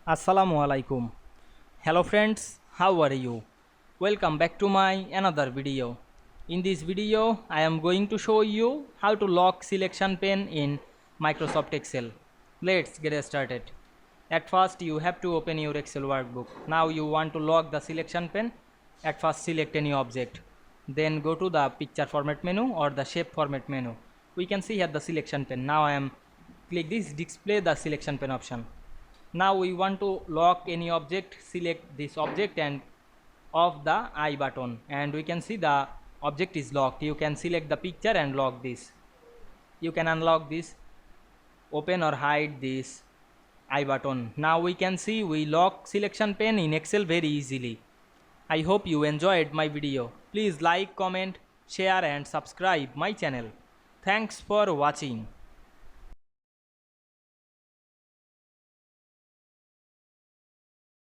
Assalamu Walaikum. Hello friends, how are you? Welcome back to my another video. In this video, I am going to show you how to lock selection pane in Microsoft Excel. Let's get started. At first, you have to open your Excel workbook. Now you want to lock the selection pane. At first, select any object. Then go to the picture format menu or the shape format menu. We can see here the selection pane. Now I am click this display the selection pane option. Now we want to lock any object, select this object and off the I button, and we can see the object is locked. You can select the picture and lock this. You can unlock this, open or hide this I button. Now we can see we lock selection pane in Excel very easily. I hope you enjoyed my video. Please like, comment, share and subscribe my channel. Thanks for watching.